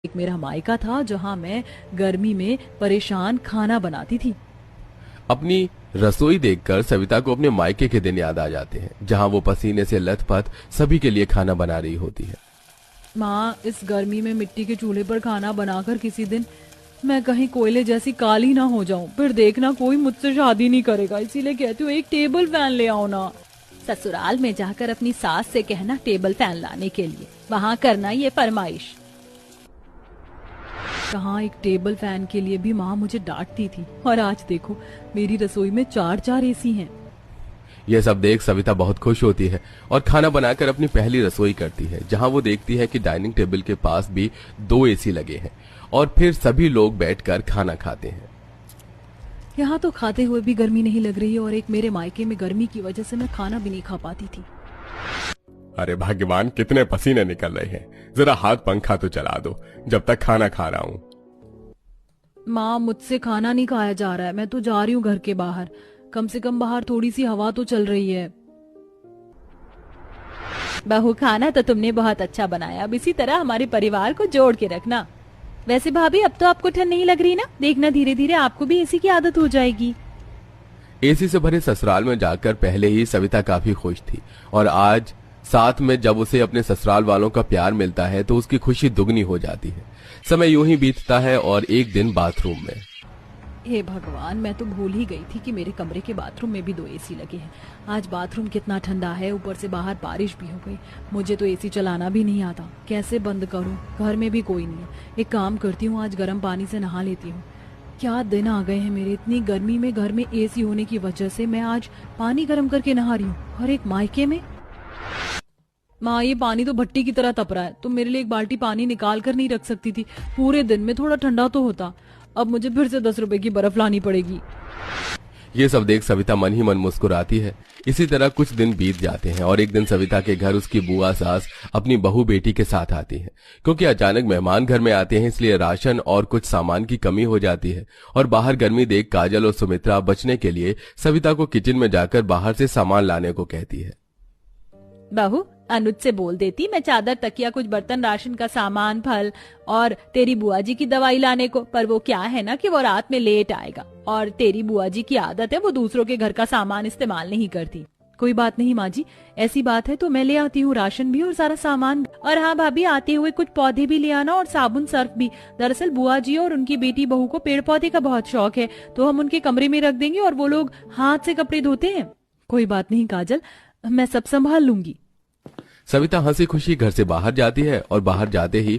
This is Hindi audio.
एक मेरा मायका था जहाँ मैं गर्मी में परेशान खाना बनाती थी। अपनी रसोई देखकर सविता को अपने मायके के दिन याद आ जाते हैं, जहां वो पसीने से लथपथ सभी के लिए खाना बना रही होती है। माँ, इस गर्मी में मिट्टी के चूल्हे पर खाना बनाकर किसी दिन मैं कहीं कोयले जैसी काली ना हो जाऊं, फिर देखना कोई मुझसे शादी नहीं करेगा। इसीलिए कहती हूँ एक टेबल फैन ले आओ ना। ससुराल में जाकर अपनी सास से कहना टेबल फैन लाने के लिए, वहाँ करना ये फरमाइश। कहाँ एक टेबल फैन के लिए भी माँ मुझे डांटती थी, और आज देखो मेरी रसोई में 4-4 एसी हैं। यह सब देख सविता बहुत खुश होती है और खाना बनाकर अपनी पहली रसोई करती है, जहां वो देखती है कि डाइनिंग टेबल के पास भी 2 एसी लगे हैं और फिर सभी लोग बैठकर खाना खाते हैं। यहाँ तो खाते हुए भी गर्मी नहीं लग रही है, और एक मेरे मायके में गर्मी की वजह से मैं खाना भी नहीं खा पाती थी। अरे भाग्यवान, कितने पसीने निकल रहे हैं, जरा हाथ पंखा तो चला दो जब तक खाना खा रहा हूँ। माँ, मुझसे खाना नहीं खाया जा रहा है, मैं तो जा रही हूँ घर के बाहर। कम से कम बाहर थोड़ी सी हवा तो चल रही है। बहू, खाना तो तुमने बहुत अच्छा बनाया, अब इसी तरह हमारे परिवार को जोड़ के रखना। वैसे भाभी, अब तो आपको ठंड नहीं लग रही ना? देखना धीरे धीरे आपको भी एसी की आदत हो जाएगी। एसी से भरे ससुराल में जाकर पहले ही सविता काफी खुश थी, और आज साथ में जब उसे अपने ससुराल वालों का प्यार मिलता है तो उसकी खुशी दुगनी हो जाती है। समय यूं ही बीतता है और एक दिन बाथरूम में। हे भगवान, मैं तो भूल ही गई थी कि मेरे कमरे के बाथरूम में भी 2 एसी लगे हैं। आज बाथरूम कितना ठंडा है, ऊपर से बाहर बारिश भी हो गई। मुझे तो एसी चलाना भी नहीं आता, कैसे बंद करूं? घर में भी कोई नहीं है। एक काम करती हूँ, आज गर्म पानी से नहा लेती हूँ। क्या दिन आ गए हैं मेरे, इतनी गर्मी में घर में एसी होने की वजह से मैं आज पानी गर्म करके नहा रही हूँ, और एक मायके में। माँ, ये पानी तो भट्टी की तरह तप रहा है, तुम मेरे लिए एक बाल्टी पानी निकाल कर नहीं रख सकती थी? पूरे दिन में थोड़ा ठंडा तो होता। अब मुझे फिर से 10 रुपए की बर्फ लानी पड़ेगी। ये सब देख सविता मन ही मन मुस्कुराती है। इसी तरह कुछ दिन बीत जाते हैं और एक दिन सविता के घर उसकी बुआ सास अपनी बहू बेटी के साथ आती है। क्योंकि अचानक मेहमान घर में आते हैं, इसलिए राशन और कुछ सामान की कमी हो जाती है, और बाहर गर्मी देख काजल और सुमित्रा बचने के लिए सविता को किचन में जाकर बाहर से सामान लाने को कहती है। बहू, अनुज से बोल देती मैं चादर, तकिया, कुछ बर्तन, राशन का सामान, फल और तेरी बुआ जी की दवाई लाने को। पर वो क्या है ना कि वो रात में लेट आएगा, और तेरी बुआ जी की आदत है वो दूसरों के घर का सामान इस्तेमाल नहीं करती। कोई बात नहीं माँ जी, ऐसी बात है तो मैं ले आती हूँ, राशन भी और सारा सामान। और हाँ भाभी, आते हुए कुछ पौधे भी ले आना, और साबुन सर्फ भी। दरअसल बुआ जी और उनकी बेटी बहू को पेड़ पौधे का बहुत शौक है, तो हम उनके कमरे में रख देंगे और वो लोग हाथ से कपड़े धोते हैं। कोई बात नहीं काजल, मैं सब संभाल लूंगी। सविता हंसी खुशी घर से बाहर जाती है और बाहर जाते ही